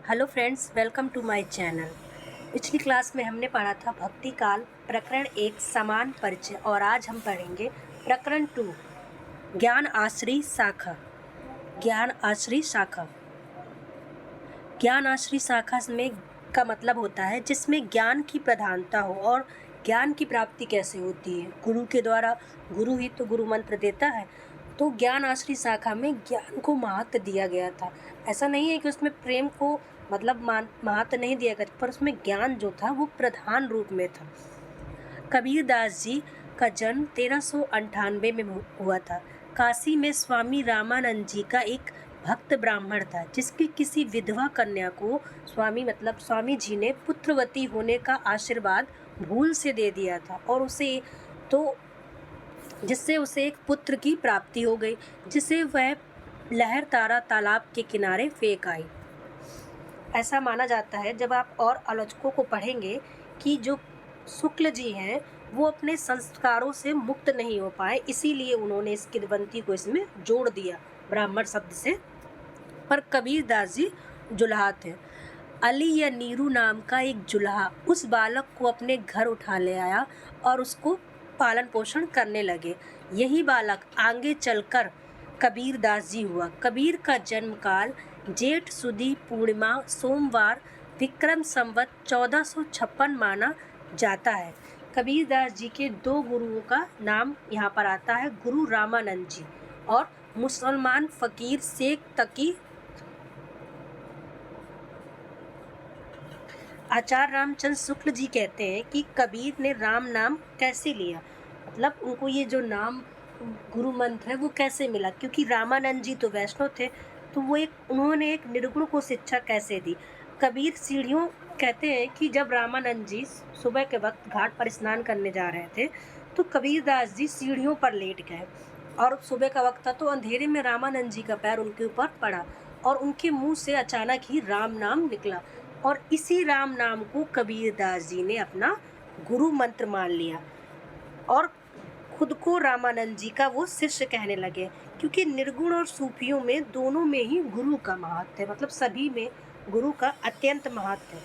Hello friends, welcome to my channel. पिछली class में हमने पढ़ा था भक्ति काल प्रकरण 1 समान परिचय और आज हम पढ़ेंगे प्रकरण 2 ज्ञान आश्रय शाखा। ज्ञान आश्रय शाखा ज्ञान आश्रय शाखा में का मतलब होता है जिसमें ज्ञान की प्रधानता हो और ज्ञान की प्राप्ति कैसे होती है। गुरु के द्वारा, गुरु ही तो गुरु मंत्र देता है। तो ज्ञान आश्रय शाखा में ज्ञान को महत्व दिया गया था। ऐसा नहीं है कि उसमें प्रेम को मतलब महत्व नहीं दिया गया, पर उसमें ज्ञान जो था वो प्रधान रूप में था। कबीरदास जी का जन्म 1398 में हुआ था। काशी में स्वामी रामानंद जी का एक भक्त ब्राह्मण था जिसकी किसी विधवा कन्या को स्वामी जी ने पुत्रवती होने का आशीर्वाद भूल से दे दिया था और जिससे उसे एक पुत्र की प्राप्ति हो गई, जिसे वह लहर तारा तालाब के किनारे फेंक आई। ऐसा माना जाता है, जब आप और आलोचकों को पढ़ेंगे, कि जो शुक्ल जी हैं वो अपने संस्कारों से मुक्त नहीं हो पाए, इसीलिए उन्होंने इस किंवदंती को इसमें जोड़ दिया ब्राह्मण शब्द से। पर कबीरदास जी जुल्हा थे। अली या नीरू नाम का एक जुल्हा उस बालक को अपने घर उठा ले आया और उसको पालन पोषण करने लगे। यही बालक आगे चलकर कबीरदास जी हुआ। कबीर का जन्म काल जेठ सुदी पूर्णिमा सोमवार विक्रम संवत 1456 माना जाता है। कबीरदास जी के दो गुरुओं का नाम यहाँ पर आता है, गुरु रामानंद जी और मुसलमान फकीर शेख तकी। आचार्य रामचंद्र शुक्ल जी कहते हैं कि कबीर ने राम नाम कैसे लिया, मतलब उनको ये जो नाम गुरु मंत्र है वो कैसे मिला, क्योंकि रामानंद जी तो वैष्णव थे, तो उन्होंने एक निर्गुण को शिक्षा कैसे दी। कबीर सीढ़ियों कहते हैं कि जब रामानंद जी सुबह के वक्त घाट पर स्नान करने जा रहे थे तो कबीरदास जी सीढ़ियों पर लेट गए और सुबह का वक्त था, तो अंधेरे में रामानंद जी का पैर उनके ऊपर पड़ा और उनके मुंह से अचानक ही राम नाम निकला और इसी राम नाम को कबीरदास जी ने अपना गुरु मंत्र मान लिया और खुद को रामानंद जी का वो शिष्य कहने लगे, क्योंकि निर्गुण और सूफियों में दोनों में ही गुरु का महत्व है, मतलब सभी में गुरु का अत्यंत महत्व है।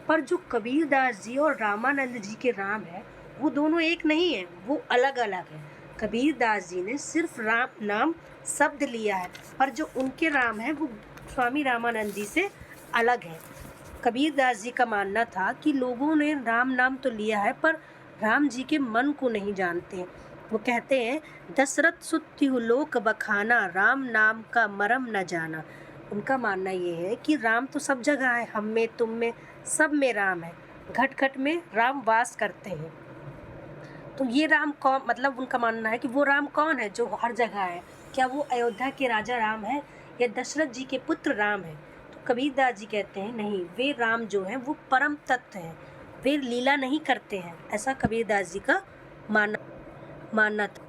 पर जो कबीरदास जी और रामानंद जी के राम है वो दोनों एक नहीं है, वो अलग अलग है। कबीरदास जी ने सिर्फ राम नाम शब्द लिया है, पर जो उनके राम है वो स्वामी रामानंद जी से अलग है। कबीरदास जी का मानना था कि लोगों ने राम नाम तो लिया है पर राम जी के मन को नहीं जानते। वो कहते हैं, दशरथ सुत्यु लोक बखाना राम नाम का मरम न जाना। उनका मानना ये है कि राम तो सब जगह है, हम में, तुम में, सब में राम है, घट घट में राम वास करते हैं। तो ये राम कौन, मतलब उनका मानना है कि वो राम कौन है जो हर जगह है। क्या वो अयोध्या के राजा राम है या दशरथ जी के पुत्र राम है? तो कबीरदास जी कहते हैं नहीं, वे राम जो हैं वो परम तत्व हैं, वे लीला नहीं करते हैं। ऐसा कबीरदास जी का मानना था।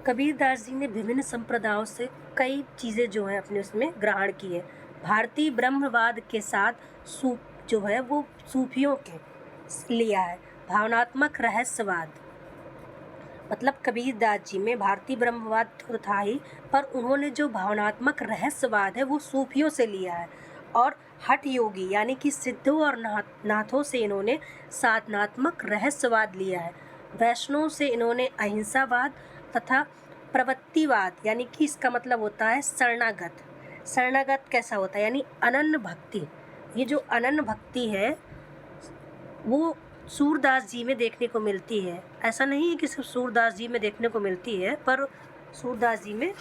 कबीरदास जी ने विभिन्न संप्रदायों से कई चीज़ें जो है अपने उसमें ग्रहण की है। भारतीय ब्रह्मवाद के साथ जो है वो सूफियों के लिया है। भावनात्मक रहस्यवाद, मतलब कबीरदास जी में भारतीय ब्रह्मवाद तो था ही, पर उन्होंने जो भावनात्मक रहस्यवाद है वो सूफियों से लिया है और हठ योगी यानी कि सिद्धों और नाथों से इन्होंने साधनात्मक रहस्यवाद लिया है। वैष्णव से इन्होंने अहिंसावाद तथा प्रवृत्तिवाद, यानी कि इसका मतलब होता है शरणागत। शरणागत कैसा होता है, यानी अनन्य भक्ति। ये जो अनन्य भक्ति है वो सूरदास जी में देखने को मिलती है। ऐसा नहीं है कि सिर्फ सूरदास जी में देखने को मिलती है, पर सूरदास जी में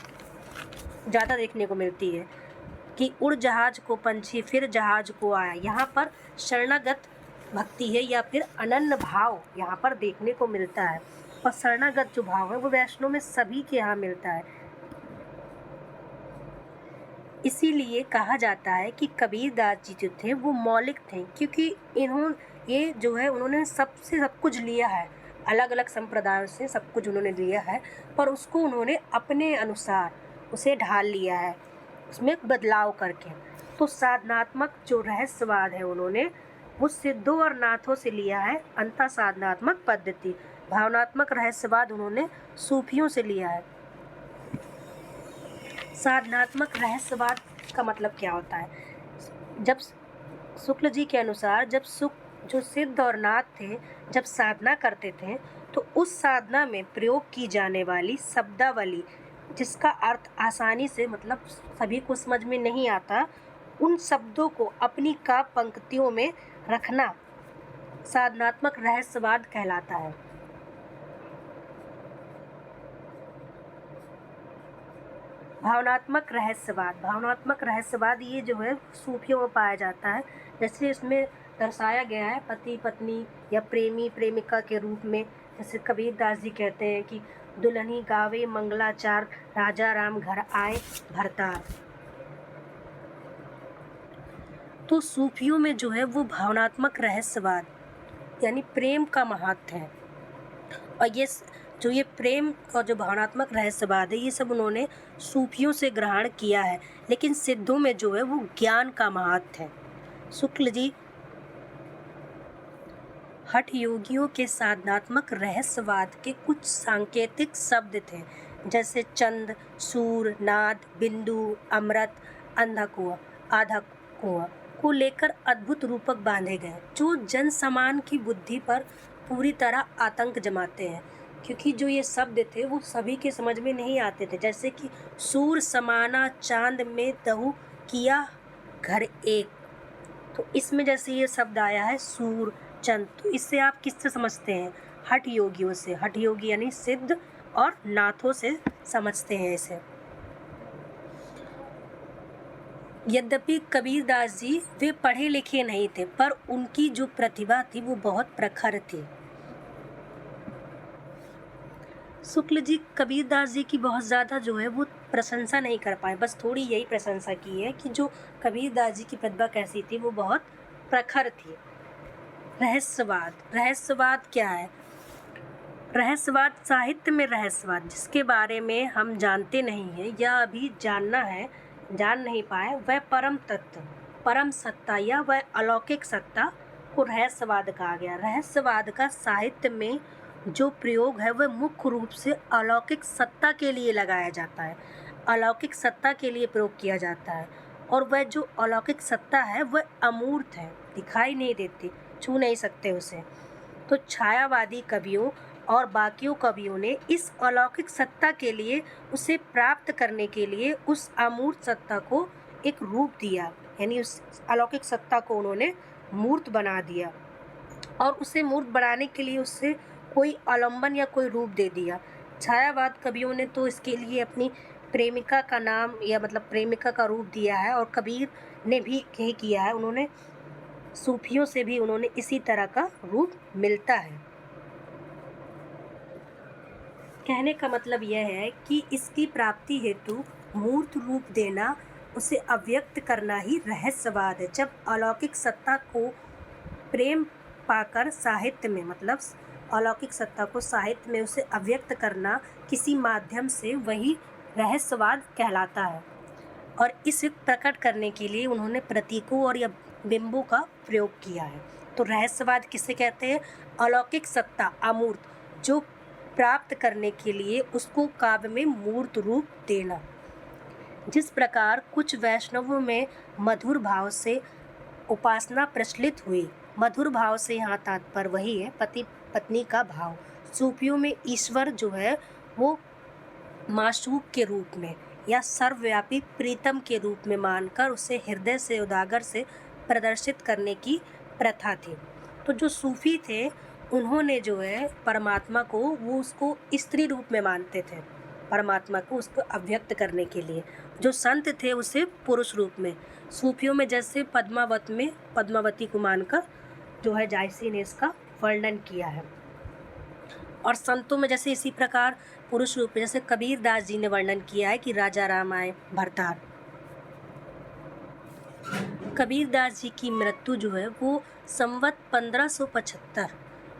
ज़्यादा देखने को मिलती है कि उड़ जहाज को पंछी फिर जहाज को आया। यहाँ पर शरणागत भक्ति है या फिर अनन्य भाव यहाँ पर देखने को मिलता है, और शरणागत जो भाव है वो वैष्णव में सभी के यहाँ मिलता है। इसीलिए कहा जाता है कि कबीरदास जी जो थे वो मौलिक थे, क्योंकि ये जो है उन्होंने सबसे सब कुछ लिया है, अलग अलग संप्रदायों से सब कुछ उन्होंने लिया है, पर उसको उन्होंने अपने अनुसार उसे ढाल लिया है, उसमें बदलाव करके। तो साधनात्मक जो रहस्यवाद है उन्होंने वो सिद्धों और नाथों से लिया है, अंतः साधनात्मक पद्धति। भावनात्मक रहस्यवाद उन्होंने सूफियों से लिया है। साधनात्मक रहस्यवाद का मतलब क्या होता है? जब शुक्ल जी के अनुसार जब जो सिद्ध और नाथ थे, जब साधना करते थे, तो उस साधना में प्रयोग की जाने वाली शब्दावली, जिसका अर्थ आसानी से मतलब सभी को समझ में नहीं आता, उन शब्दों को अपनी काव्य पंक्तियों में रखना साधनात्मक रहस्यवाद कहलाता है। भावनात्मक रहस्यवाद ये जो है सूफियों में पाया जाता है। जैसे इसमें दर्शाया गया है पति पत्नी या प्रेमी प्रेमिका के रूप में। जैसे कबीर दास जी कहते हैं कि दुल्हनी गावे मंगलाचार, राजा राम घर आए भरतार। तो सूफियों में जो है वो भावनात्मक रहस्यवाद यानी प्रेम का महत्व है। और ये प्रेम और जो भावनात्मक रहस्यवाद है, ये सब उन्होंने सूफियों से ग्रहण किया है। लेकिन सिद्धों में जो है वो ज्ञान का महत्व है। शुक्ल जी हठ योगियों के साधनात्मक रहस्यवाद के कुछ सांकेतिक शब्द थे, जैसे चंद, सूर, नाद, बिंदु, अमृत, आधा कुआं को लेकर अद्भुत रूपक बांधे गए, जो जन समान की बुद्धि पर पूरी तरह आतंक जमाते हैं। क्योंकि जो ये शब्द थे वो सभी के समझ में नहीं आते थे। जैसे कि सूर समाना चांद में दहु किया घर एक, तो इसमें जैसे ये शब्द आया है सूर चंद, तो इससे आप किससे समझते हैं? हठ योगियों से। हठ योगी यानी सिद्ध और नाथों से समझते हैं इसे। यद्यपि कबीर दास जी वे पढ़े लिखे नहीं थे, पर उनकी जो प्रतिभा थी वो बहुत प्रखर थी। शुक्ल जी कबीर दास जी की बहुत ज़्यादा जो है वो प्रशंसा नहीं कर पाए, बस थोड़ी यही प्रशंसा की है कि जो कबीर दास जी की प्रतिभा कैसी थी, वो बहुत प्रखर थी। रहस्यवाद क्या है? रहस्यवाद साहित्य में रहस्यवाद जिसके बारे में हम जानते नहीं हैं या अभी जान नहीं पाए, वह परम तत्व, परम सत्ता या वह अलौकिक सत्ता को रहस्यवाद कहा गया। रहस्यवाद का साहित्य में जो प्रयोग है वह मुख्य रूप से अलौकिक सत्ता के लिए लगाया जाता है, अलौकिक सत्ता के लिए प्रयोग किया जाता है। और वह जो अलौकिक सत्ता है वह अमूर्त है, दिखाई नहीं देती, छू नहीं सकते उसे। तो छायावादी कवियों और बाकियों कवियों ने इस अलौकिक सत्ता के लिए, उसे प्राप्त करने के लिए उस अमूर्त सत्ता को एक रूप दिया, यानी उस अलौकिक सत्ता को उन्होंने मूर्त बना दिया। और उसे मूर्त बनाने के लिए उससे कोई आलम्बन या कोई रूप दे दिया। छायावाद कवियों ने तो इसके लिए अपनी प्रेमिका का नाम या मतलब प्रेमिका का रूप दिया है, और कबीर ने भी यही किया है। उन्होंने सूफियों से भी उन्होंने इसी तरह का रूप मिलता है। कहने का मतलब यह है कि इसकी प्राप्ति हेतु मूर्त रूप देना, उसे अव्यक्त करना ही रहस्यवाद है। जब अलौकिक सत्ता को प्रेम पाकर साहित्य में, मतलब अलौकिक सत्ता को साहित्य में उसे अव्यक्त करना किसी माध्यम से, वही रहस्यवाद कहलाता है। और इसे प्रकट करने के लिए उन्होंने प्रतीकों और या बिंबों का प्रयोग किया है। तो रहस्यवाद किसे कहते हैं? अलौकिक सत्ता, अमूर्त, जो प्राप्त करने के लिए उसको काव्य में मूर्त रूप देना। जिस प्रकार कुछ वैष्णवों में मधुर भाव से उपासना प्रचलित हुई, मधुर भाव से यहाँ तात्पर्य वही है, पति पत्नी का भाव। सूफियों में ईश्वर जो है वो माशूक के रूप में या सर्वव्यापी प्रीतम के रूप में मानकर उसे हृदय से उजागर से प्रदर्शित करने की प्रथा थी। तो जो सूफी थे उन्होंने जो है परमात्मा को, वो उसको स्त्री रूप में मानते थे, परमात्मा को उसको अव्यक्त करने के लिए। जो संत थे उसे पुरुष रूप में। सूफियों में जैसे पद्मावती को मानकर जो है जायसी ने इसका वर्णन किया है। और संतों में जैसे इसी प्रकार पुरुष रूप में, जैसे कबीर दास जी ने वर्णन किया है कि राजा राम आए भरतार। कबीर दास जी की मृत्यु जो है वो संवत 1575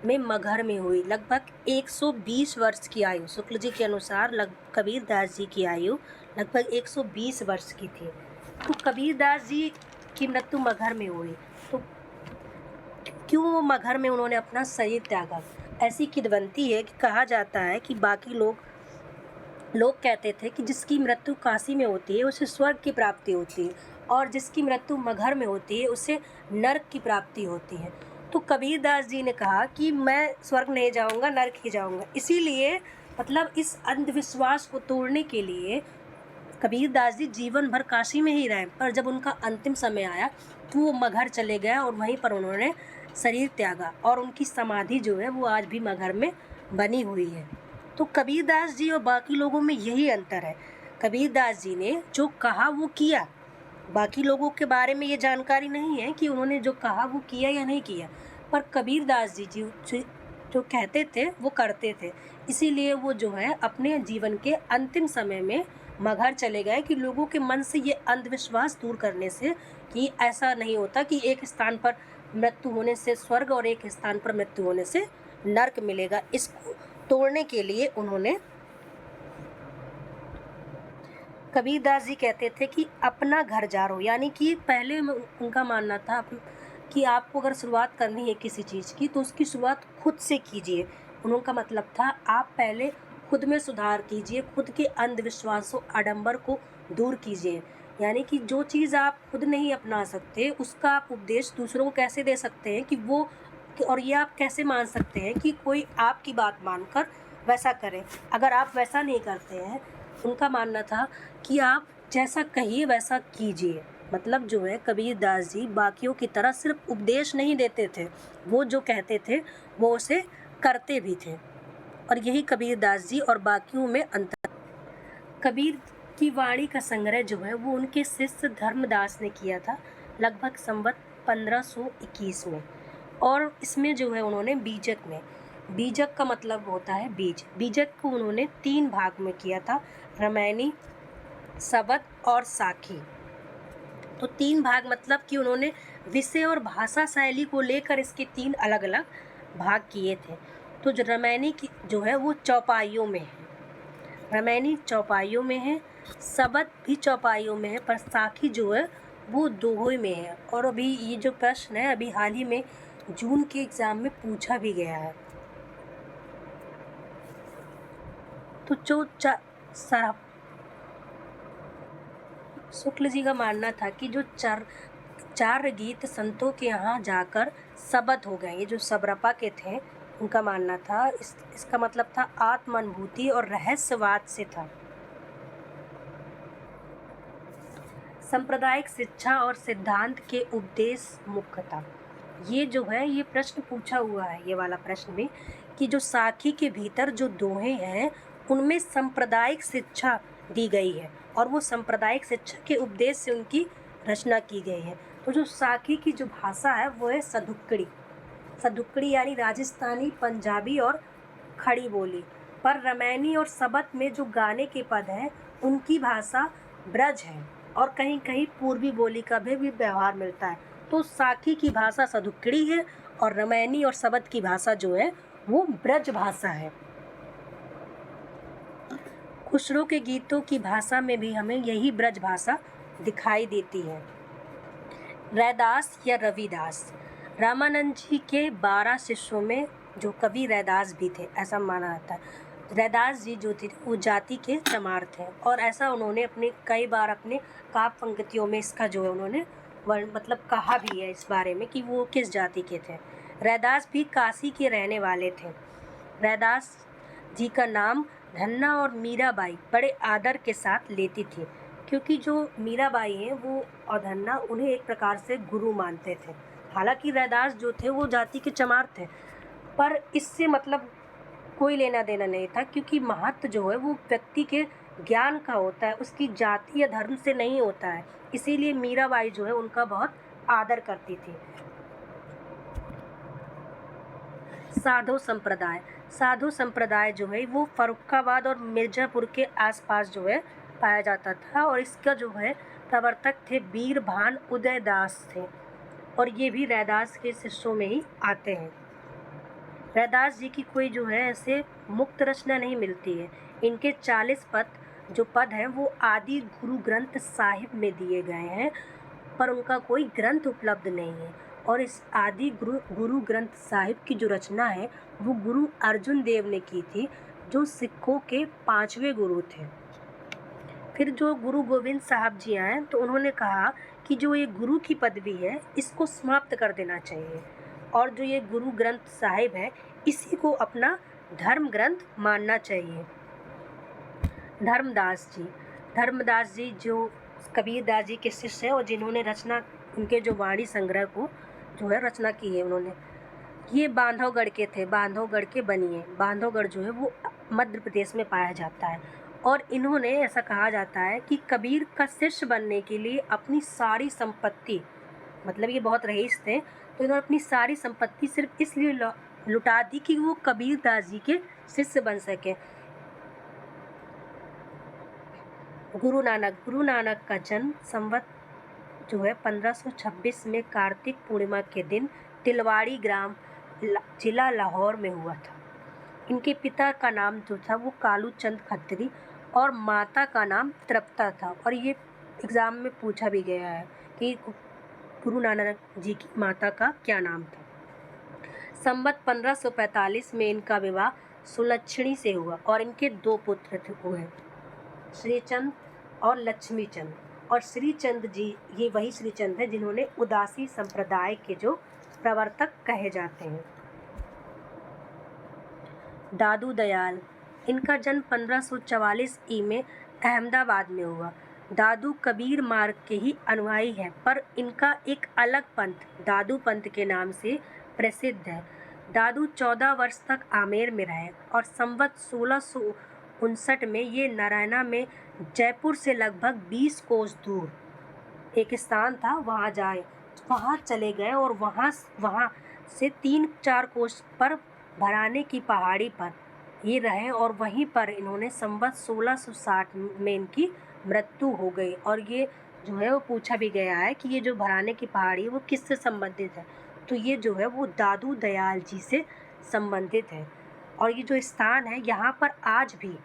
में मगहर में हुई। लगभग 120 वर्ष की आयु, शुक्ल जी के अनुसार कबीर दास जी की आयु लगभग 120 वर्ष की थी। तो कबीर दास जी की मृत्यु मगहर में हुई, तो क्यों वो मगहर में उन्होंने अपना शरीर त्यागा? ऐसी किंवदंती है कि कहा जाता है कि बाकी लोग कहते थे कि जिसकी मृत्यु काशी में होती है उसे स्वर्ग की प्राप्ति होती है, और जिसकी मृत्यु मगहर में होती है उसे नर्क की प्राप्ति होती है। तो कबीरदास जी ने कहा कि मैं स्वर्ग नहीं जाऊँगा, नर्क ही जाऊँगा। इसीलिए मतलब इस अंधविश्वास को तोड़ने के लिए कबीरदास जी जीवन भर काशी में ही रहे, पर जब उनका अंतिम समय आया तो वो मगहर चले गए और वहीं पर उन्होंने शरीर त्यागा और उनकी समाधि जो है वो आज भी मगहर में बनी हुई है। तो कबीरदास जी और बाकी लोगों में यही अंतर है। कबीरदास जी ने जो कहा वो किया। बाकी लोगों के बारे में ये जानकारी नहीं है कि उन्होंने जो कहा वो किया या नहीं किया, पर कबीरदास जी जो कहते थे वो करते थे। इसीलिए वो जो है अपने जीवन के अंतिम समय में मगहर चले गए कि लोगों के मन से ये अंधविश्वास दूर करने से कि ऐसा नहीं होता कि एक स्थान पर मृत्यु होने से स्वर्ग और एक स्थान पर मृत्यु होने से नर्क मिलेगा। इसको तोड़ने के लिए उन्होंने कबीरदास जी कहते थे कि अपना घर जारो, यानी कि पहले उनका मानना था कि आपको अगर शुरुआत करनी है किसी चीज़ की तो उसकी शुरुआत खुद से कीजिए। उनका मतलब था आप पहले खुद में सुधार कीजिए, खुद के अंधविश्वासों आडंबर को दूर कीजिए। यानी कि जो चीज़ आप खुद नहीं अपना सकते उसका आप उपदेश दूसरों को कैसे दे सकते हैं कि वो, और ये आप कैसे मान सकते हैं कि कोई आपकी बात मानकर वैसा करे। अगर आप वैसा नहीं करते हैं, उनका मानना था कि आप जैसा कहिए वैसा कीजिए। मतलब जो है कबीरदास जी बाकियों की तरह सिर्फ उपदेश नहीं देते थे, वो जो कहते थे वो उसे करते भी थे। और यही कबीरदास जी और बाकियों में अंतर। कबीर की वाणी का संग्रह जो है वो उनके शिष्य धर्मदास ने किया था लगभग संवत 1521 में। और इसमें जो है उन्होंने बीजक का मतलब होता है बीज। बीजक को उन्होंने 3 भाग में किया था, रामायणी, शबद और साखी। तो 3 भाग मतलब कि उन्होंने विषय और भाषा शैली को लेकर इसके 3 अलग अलग भाग किए थे। तो जो रामायणी की जो है वो चौपाइयों में है, रामायणी चौपाइयों में है, शबद भी चौपाइयों में है, पर साखी जो है वो दोहों में है। और अभी ये जो प्रश्न है अभी हाल ही में जून के एग्ज़ाम में पूछा भी गया है। तो जो शुक्ल जी का मानना था कि जो चार गीत संतों के यहाँ जाकर शबद हो गए, ये जो सबरपा के थे उनका मानना था इसका मतलब था आत्मानुभूति और रहस्यवाद से था। सांप्रदायिक शिक्षा और सिद्धांत के उपदेश मुख्य था। ये जो है ये प्रश्न पूछा हुआ है, ये वाला प्रश्न भी, कि जो साखी के भीतर जो दोहे हैं उनमें सांप्रदायिक शिक्षा दी गई है और वो सांप्रदायिक शिक्षा के उपदेश से उनकी रचना की गई है। तो जो साखी की जो भाषा है वो है सदुक्कड़ी यानी राजस्थानी, पंजाबी और खड़ी बोली। पर रामायणी और शबद में जो गाने के पद हैं उनकी भाषा ब्रज है और कहीं कहीं पूर्वी बोली का भी व्यवहार मिलता है। तो साखी की भाषा सदुक्कड़ी है और रामायणी और शबद की भाषा जो है वो ब्रज भाषा है। खुसरो के गीतों की भाषा में भी हमें यही ब्रज भाषा दिखाई देती है। रैदास या रविदास, रामानंद जी के 12 शिष्यों में जो कवि रैदास भी थे ऐसा माना जाता है। रैदास जी जो थे वो जाति के चमार थे और ऐसा उन्होंने अपने कई बार अपने काव्य पंक्तियों में इसका जो है उन्होंने मतलब कहा भी है इस बारे में कि वो किस जाति के थे। रैदास भी काशी के रहने वाले थे। रैदास जी का नाम धन्ना और मीराबाई बड़े आदर के साथ लेती थी, क्योंकि जो मीराबाई हैं वो और धन्ना उन्हें एक प्रकार से गुरु मानते थे। हालांकि रैदास जो थे वो जाति के चमार थे, पर इससे मतलब कोई लेना देना नहीं था, क्योंकि महत्व जो है वो व्यक्ति के ज्ञान का होता है, उसकी जाति या धर्म से नहीं होता है। इसीलिए मीराबाई जो है उनका बहुत आदर करती थी। साधु संप्रदाय जो है वो फर्रुखाबाद और मिर्ज़ापुर के आसपास जो है पाया जाता था और इसका जो है प्रवर्तक थे बीरभान उदयदास थे और ये भी रैदास के शिष्यों में ही आते हैं। रैदास जी की कोई जो है ऐसे मुक्त रचना नहीं मिलती है। इनके 40 पद हैं वो आदि गुरु ग्रंथ साहिब में दिए गए हैं, पर उनका कोई ग्रंथ उपलब्ध नहीं है। और इस आदि गुरु ग्रंथ साहिब की जो रचना है वो गुरु अर्जुन देव ने की थी, जो सिखों के 5वें गुरु थे। फिर जो गुरु गोविंद साहब जी आए तो उन्होंने कहा कि जो ये गुरु की पदवी है इसको समाप्त कर देना चाहिए और जो ये गुरु ग्रंथ साहिब है इसी को अपना धर्म ग्रंथ मानना चाहिए। धर्मदास जी, धर्मदास जी जो कबीरदास जी के शिष्य हैं और जिन्होंने रचना उनके जो वाणी संग्रह को जो है रचना की है उन्होंने, ये बांधवगढ़ के थे, बांधवगढ़ के बनिए। बांधवगढ़ जो है वो मध्य प्रदेश में पाया जाता है और इन्होंने ऐसा कहा जाता है कि कबीर का शिष्य बनने के लिए अपनी सारी संपत्ति, मतलब ये बहुत रईस थे तो इन्होंने अपनी सारी संपत्ति सिर्फ इसलिए लुटा दी कि वो कबीरदास जी के शिष्य बन सके। गुरु नानक का जन्म संवत जो है 1526 में कार्तिक पूर्णिमा के दिन तिलवाड़ी ग्राम जिला लाहौर में हुआ था। इनके पिता का नाम जो था वो कालू चंद खत्री और माता का नाम तृप्ता था। और ये एग्ज़ाम में पूछा भी गया है कि गुरु नानक जी की माता का क्या नाम था। संवत 1545 में इनका विवाह सुलक्षणी से हुआ और इनके 2 पुत्र हुए, श्रीचंद और लक्ष्मीचंद। और श्रीचंद जी ये वही श्रीचंद है जिन्होंने उदासी संप्रदाय के जो प्रवर्तक कहे जाते हैं। दादू दयाल, इनका जन्म 1544 ई में अहमदाबाद में हुआ। दादू कबीर मार्ग के ही अनुयायी हैं पर इनका एक अलग पंथ दादू पंथ के नाम से प्रसिद्ध है। दादू 14 वर्ष तक आमेर में रहे और संवत 1659 में ये नारायणा में जयपुर से लगभग 20 कोस दूर एक स्थान था, वहाँ चले गए और वहाँ से 3-4 कोस पर भराने की पहाड़ी पर ये रहे और वहीं पर इन्होंने संवत 1660 में इनकी मृत्यु हो गई। और ये जो है वो पूछा भी गया है कि ये जो भराने की पहाड़ी है वो किससे संबंधित है, तो ये जो है वो दादू दयाल जी से संबंधित है। और ये जो स्थान है यहाँ पर आज भी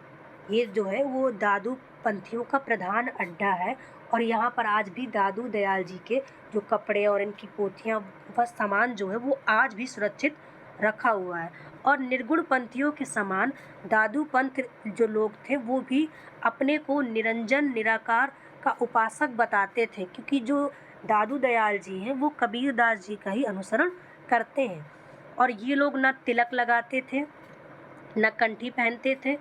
ये जो है वो दादू पंथियों का प्रधान अड्डा है और यहाँ पर आज भी दादू दयाल जी के जो कपड़े और इनकी पोथियाँ व सामान जो है वो आज भी सुरक्षित रखा हुआ है। और निर्गुण पंथियों के समान दादू पंथ जो लोग थे वो भी अपने को निरंजन निराकार का उपासक बताते थे, क्योंकि जो दादू दयाल जी हैं वो कबीरदास जी का ही अनुसरण करते हैं। और ये लोग न तिलक लगाते थे न कंठी पहनते थे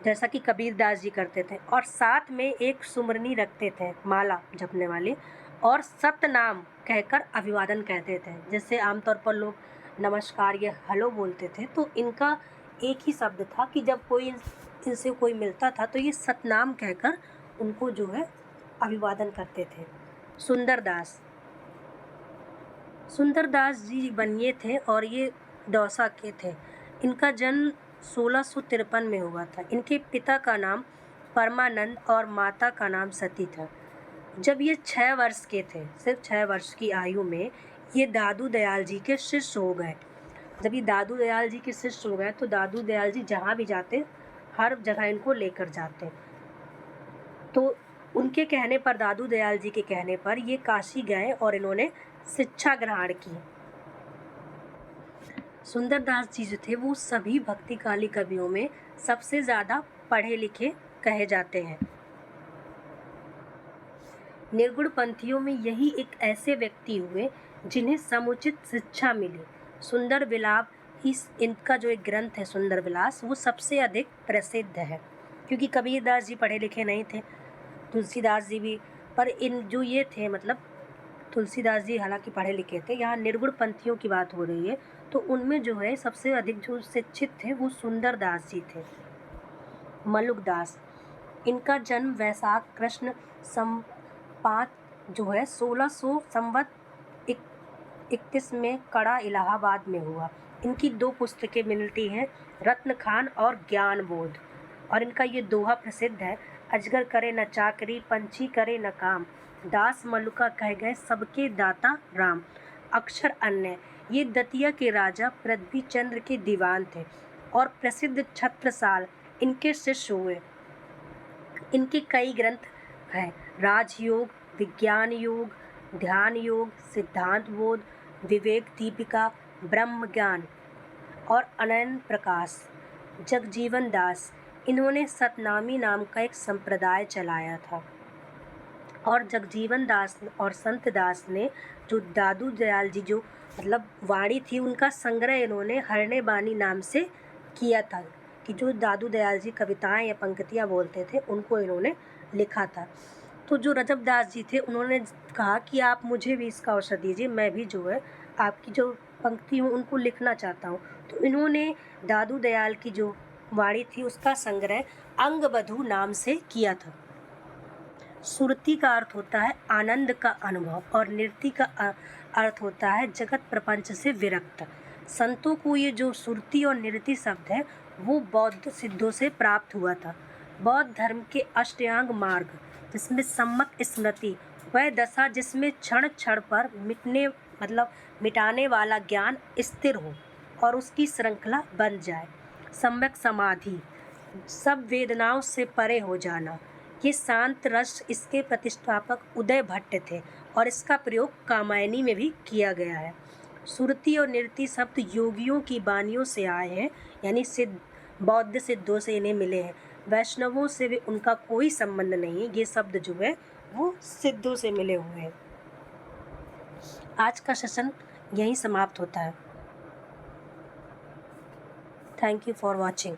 जैसा कि कबीरदास जी करते थे, और साथ में एक सुमरनी रखते थे माला जपने वाली, और सतनाम कहकर अभिवादन कहते थे। जैसे आमतौर पर लोग नमस्कार या हेलो बोलते थे तो इनका एक ही शब्द था कि जब कोई इनसे कोई मिलता था तो ये सतनाम कहकर उनको जो है अभिवादन करते थे। सुंदरदास, सुंदरदास जी बनिए थे और ये दौसा के थे। इनका जन्म 1653 में हुआ था। इनके पिता का नाम परमानंद और माता का नाम सती था। जब ये 6 वर्ष के थे, सिर्फ 6 वर्ष की आयु में ये दादू दयाल जी के शिष्य हो गए। जब ये दादू दयाल जी के शिष्य हो गए तो दादू दयाल जी जहाँ भी जाते हर जगह इनको लेकर जाते। तो उनके कहने पर, दादू दयाल जी के कहने पर ये काशी गए और इन्होंने शिक्षा ग्रहण की। सुंदरदास जी जो थे वो सभी भक्तिकाली कवियों में सबसे ज़्यादा पढ़े लिखे कहे जाते हैं। निर्गुण पंथियों में यही एक ऐसे व्यक्ति हुए जिन्हें समुचित शिक्षा मिली। सुंदर विलाप, इनका जो एक ग्रंथ है सुंदर विलास, वो सबसे अधिक प्रसिद्ध है, क्योंकि कबीरदास जी पढ़े लिखे नहीं थे, तुलसीदास जी भी, पर इन जो ये थे मतलब तुलसीदास जी हालांकि पढ़े लिखे थे, यहाँ निर्गुण पंथियों की बात हो रही है तो उनमें जो है सबसे अधिक जो शिक्षित थे वो सुंदरदास जी थे। मलुकदास, इनका जन्म वैशाख कृष्ण सम 5 जो है 1600 संवत 31 में कड़ा इलाहाबाद में हुआ। इनकी 2 पुस्तकें मिलती हैं, रत्न खान और ज्ञान बोध, और इनका ये दोहा प्रसिद्ध है, अजगर करे न चाकरी, पंछी करे न काम, दास मलुका कह गए सबके दाता राम। अक्षर अन्य, ये दतिया के राजा पृथ्वी चंद्र के दीवान थे और प्रसिद्ध छत्रसाल इनके शिष्य हुए। इनके कई ग्रंथ हैं, राजयोग, विज्ञान योग, ध्यान योग, सिद्धांत बोध, विवेक दीपिका, ब्रह्म ज्ञान और अनंत प्रकाश। जगजीवन दास, इन्होंने सतनामी नाम का एक संप्रदाय चलाया था और जगजीवन दास और संत दास ने जो दादू दयाल जी जो मतलब वाणी थी उनका संग्रह इन्होंने हरणे बानी नाम से किया था कि जो दादू दयाल जी कविताएं या पंक्तियां बोलते थे उनको इन्होंने लिखा था। तो जो रजब दास जी थे उन्होंने कहा कि आप मुझे भी इसका अवसर दीजिए, मैं भी जो है आपकी जो पंक्ति हूँ उनको लिखना चाहता हूँ। तो इन्होंने दादू दयाल की जो वाणी थी उसका संग्रह अंगबधू नाम से किया था। सुरती का अर्थ होता है आनंद का अनुभव और नृत्य का अर्थ होता है जगत प्रपंच से विरक्त। संतों को ये जो सुरती और नृत्य शब्द है वो बौद्ध सिद्धों से प्राप्त हुआ था। बौद्ध धर्म के अष्टांग मार्ग जिसमें सम्यक स्मृति वह दशा जिसमें क्षण क्षण पर मिटाने वाला ज्ञान स्थिर हो और उसकी श्रृंखला बन जाए। सम्यक समाधि सब वेदनाओं से परे हो जाना। ये शांत रस इसके प्रतिष्ठापक उदय भट्ट थे और इसका प्रयोग कामायनी में भी किया गया है। सुरती और नृत्य शब्द योगियों की वाणियों से आए हैं, यानी बौद्ध सिद्धों से इन्हें मिले हैं। वैष्णवों से भी उनका कोई संबंध नहीं है। ये शब्द जो है वो सिद्धों से मिले हुए हैं। आज का सेशन यहीं समाप्त होता है। Thank you for watching.